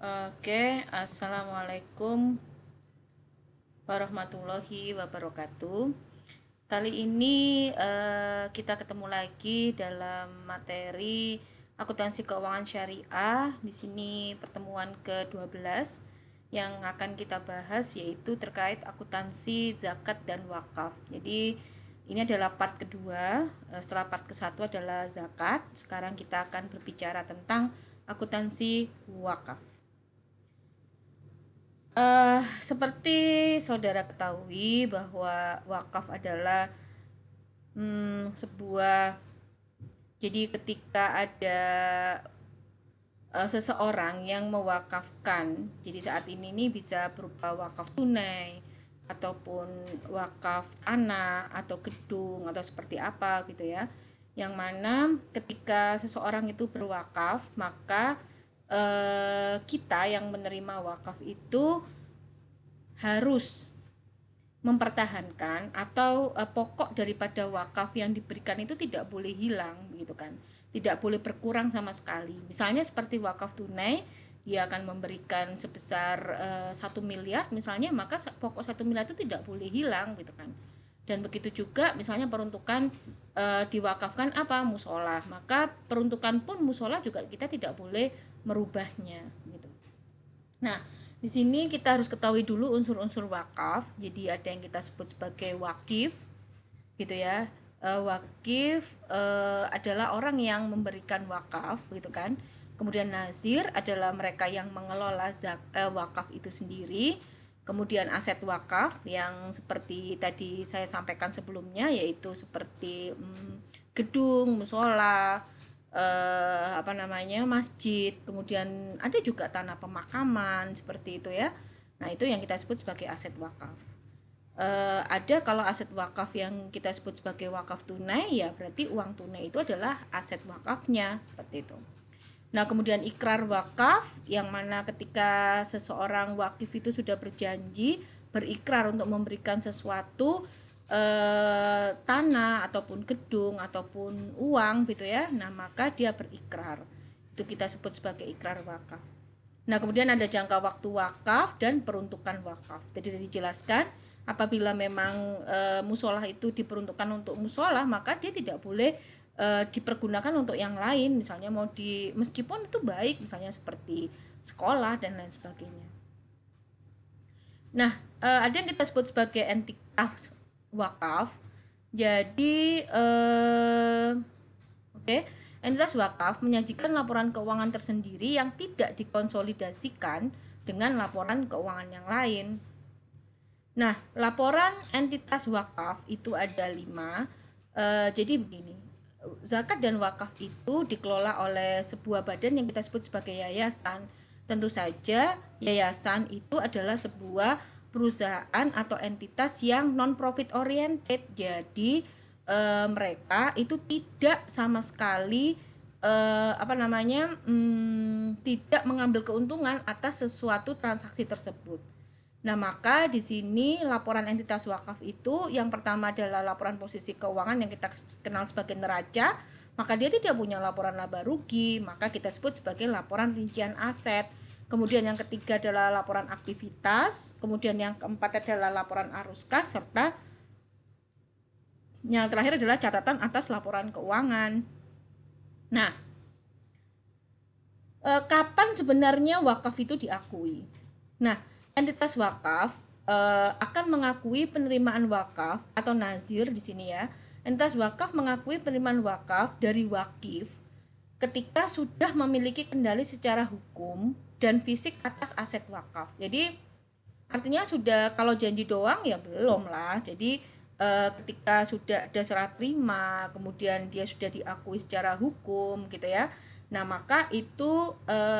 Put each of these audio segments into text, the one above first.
Oke, assalamualaikum warahmatullahi wabarakatuh. Kali ini kita ketemu lagi dalam materi akuntansi keuangan syariah. Di sini pertemuan ke-12 yang akan kita bahas yaitu terkait akuntansi zakat dan wakaf. Jadi ini adalah part kedua. Setelah part ke-1 adalah zakat. Sekarang kita akan berbicara tentang akuntansi wakaf. Seperti saudara ketahui bahwa wakaf adalah sebuah, jadi ketika ada seseorang yang mewakafkan, jadi saat ini nih bisa berupa wakaf tunai ataupun wakaf tanah atau gedung atau seperti apa gitu ya, yang mana ketika seseorang itu berwakaf maka kita yang menerima wakaf itu harus mempertahankan atau pokok daripada wakaf yang diberikan itu tidak boleh hilang gitu kan, tidak boleh berkurang sama sekali. Misalnya seperti wakaf tunai, dia akan memberikan sebesar 1 miliar misalnya, maka pokok 1 miliar itu tidak boleh hilang gitu kan. Dan begitu juga misalnya peruntukan diwakafkan apa, musola, maka peruntukan pun musola juga kita tidak boleh merubahnya gitu. Nah, di sini kita harus ketahui dulu unsur-unsur wakaf. Jadi ada yang kita sebut sebagai wakif, gitu ya. Wakif adalah orang yang memberikan wakaf, gitu kan. Kemudian nazir adalah mereka yang mengelola wakaf itu sendiri. Kemudian aset wakaf yang seperti tadi saya sampaikan sebelumnya, yaitu seperti gedung, musola, masjid, kemudian ada juga tanah pemakaman seperti itu ya. Nah, itu yang kita sebut sebagai aset wakaf. Ada kalau aset wakaf yang kita sebut sebagai wakaf tunai, ya berarti uang tunai itu adalah aset wakafnya seperti itu. Nah, kemudian ikrar wakaf yang mana ketika seseorang wakif itu sudah berjanji, berikrar untuk memberikan sesuatu, tanah ataupun gedung ataupun uang gitu ya. Nah, maka dia berikrar. Itu kita sebut sebagai ikrar wakaf. Nah, kemudian ada jangka waktu wakaf dan peruntukan wakaf. Jadi dijelaskan apabila memang musola itu diperuntukkan untuk musola, maka dia tidak boleh dipergunakan untuk yang lain. Misalnya mau meskipun itu baik, misalnya seperti sekolah dan lain sebagainya. Nah, ada yang kita sebut sebagai entitas wakaf. Jadi entitas wakaf menyajikan laporan keuangan tersendiri yang tidak dikonsolidasikan dengan laporan keuangan yang lain. Nah, laporan entitas wakaf itu ada 5. Jadi begini, zakat dan wakaf itu dikelola oleh sebuah badan yang kita sebut sebagai yayasan. Tentu saja yayasan itu adalah sebuah perusahaan atau entitas yang non profit oriented. Jadi mereka itu tidak sama sekali tidak mengambil keuntungan atas sesuatu transaksi tersebut. Nah, maka di sini laporan entitas wakaf itu yang pertama adalah laporan posisi keuangan yang kita kenal sebagai neraca. Maka dia tidak punya laporan laba rugi, maka kita sebut sebagai laporan rincian aset. Kemudian yang ketiga adalah laporan aktivitas, kemudian yang keempat adalah laporan arus kas, serta yang terakhir adalah catatan atas laporan keuangan. Nah, kapan sebenarnya wakaf itu diakui? Nah, entitas wakaf akan mengakui penerimaan wakaf atau nazir di sini ya. Entitas wakaf mengakui penerimaan wakaf dari wakif ketika sudah memiliki kendali secara hukum dan fisik atas aset wakaf. Jadi artinya sudah, kalau janji doang ya belum lah. Jadi ketika sudah ada serah terima, kemudian dia sudah diakui secara hukum gitu ya. Nah, maka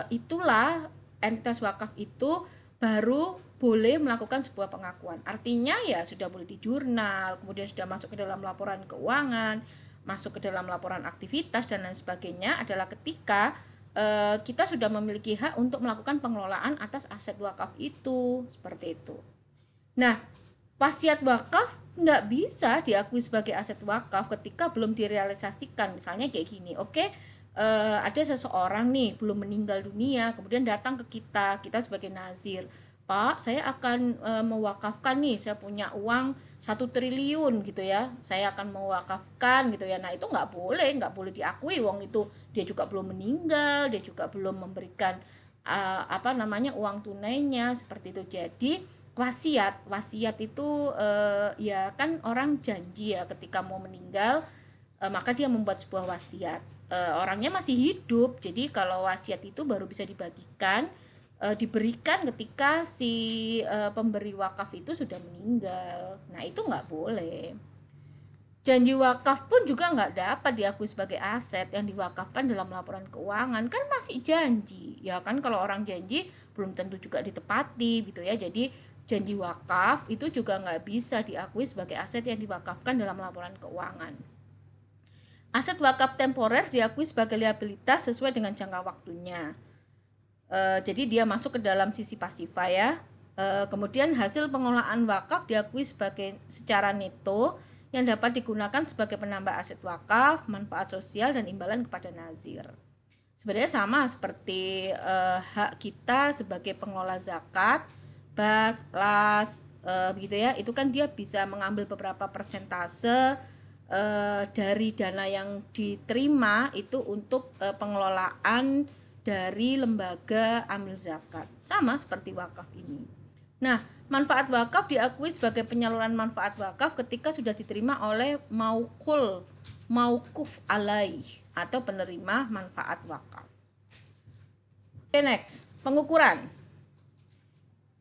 itulah entitas wakaf itu baru boleh melakukan sebuah pengakuan. Artinya ya sudah boleh di jurnal, kemudian sudah masuk ke dalam laporan keuangan, masuk ke dalam laporan aktivitas dan lain sebagainya, adalah ketika kita sudah memiliki hak untuk melakukan pengelolaan atas aset wakaf itu, seperti itu. Nah, wasiat wakaf nggak bisa diakui sebagai aset wakaf ketika belum direalisasikan. Misalnya kayak gini, oke, ada seseorang nih belum meninggal dunia, kemudian datang ke kita sebagai nazir, Pak, saya akan mewakafkan nih, saya punya uang 1 triliun gitu ya, saya akan mewakafkan gitu ya. Nah itu nggak boleh diakui, uang itu dia juga belum meninggal, dia juga belum memberikan apa namanya uang tunainya seperti itu. Jadi wasiat itu ya kan orang janji ya ketika mau meninggal, maka dia membuat sebuah wasiat. Orangnya masih hidup, jadi kalau wasiat itu baru bisa dibagikan, diberikan ketika si pemberi wakaf itu sudah meninggal. Nah itu nggak boleh. Janji wakaf pun juga nggak dapat diakui sebagai aset yang diwakafkan dalam laporan keuangan, kan masih janji ya kan. Kalau orang janji belum tentu juga ditepati gitu ya. Jadi janji wakaf itu juga nggak bisa diakui sebagai aset yang diwakafkan dalam laporan keuangan. Aset wakaf temporer diakui sebagai liabilitas sesuai dengan jangka waktunya. Jadi dia masuk ke dalam sisi pasifa ya. Kemudian hasil pengolahan wakaf diakui sebagai secara neto yang dapat digunakan sebagai penambah aset wakaf, manfaat sosial, dan imbalan kepada nazir. Sebenarnya sama seperti hak kita sebagai pengelola zakat, bas, las, begitu ya. Itu kan dia bisa mengambil beberapa persentase dari dana yang diterima itu untuk pengelolaan dari lembaga amil zakat, sama seperti wakaf ini. Nah, manfaat wakaf diakui sebagai penyaluran manfaat wakaf ketika sudah diterima oleh maukuf alaih atau penerima manfaat wakaf. Oke, next, pengukuran.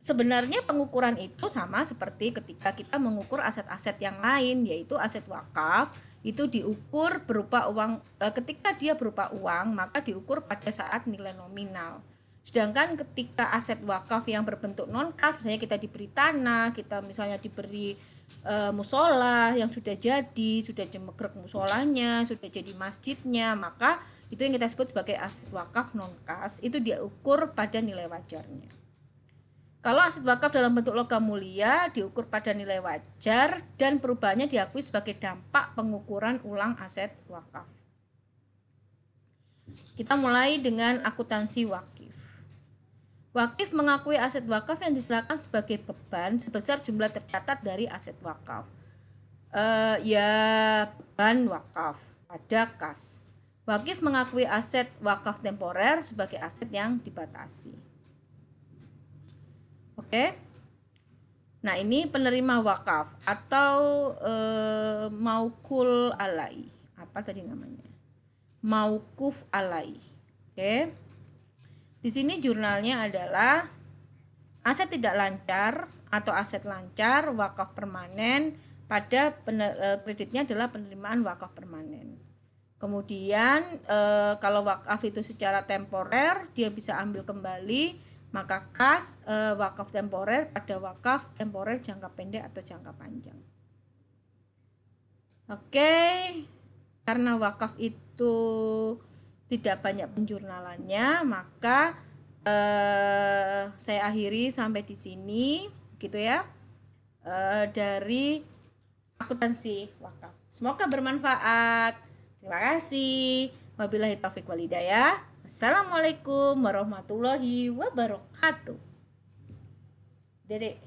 Sebenarnya pengukuran itu sama seperti ketika kita mengukur aset-aset yang lain, yaitu aset wakaf itu diukur berupa uang. Ketika dia berupa uang, maka diukur pada saat nilai nominal. Sedangkan ketika aset wakaf yang berbentuk non-kas, misalnya kita diberi tanah, kita misalnya diberi musola yang sudah jadi, sudah jemekrek musolanya, sudah jadi masjidnya, maka itu yang kita sebut sebagai aset wakaf non-kas, itu diukur pada nilai wajarnya. Kalau aset wakaf dalam bentuk logam mulia diukur pada nilai wajar dan perubahannya diakui sebagai dampak pengukuran ulang aset wakaf. Kita mulai dengan akuntansi wakif. Wakif mengakui aset wakaf yang diserahkan sebagai beban sebesar jumlah tercatat dari aset wakaf. Ya beban wakaf pada kas. Wakif mengakui aset wakaf temporer sebagai aset yang dibatasi. Oke. Nah, ini penerima wakaf atau maukul alai. Apa tadi namanya? Maukuf alai. Oke. Di sini jurnalnya adalah aset tidak lancar atau aset lancar wakaf permanen pada kreditnya adalah penerimaan wakaf permanen. Kemudian kalau wakaf itu secara temporer dia bisa ambil kembali, maka kas wakaf temporer pada wakaf temporer jangka pendek atau jangka panjang. Oke, karena wakaf itu tidak banyak penjurnalannya, maka saya akhiri sampai di sini, gitu ya, dari akuntansi wakaf. Semoga bermanfaat. Terima kasih. Wabillahi taufiq wal hidayah. Assalamualaikum warahmatullahi wabarakatuh. Dedek.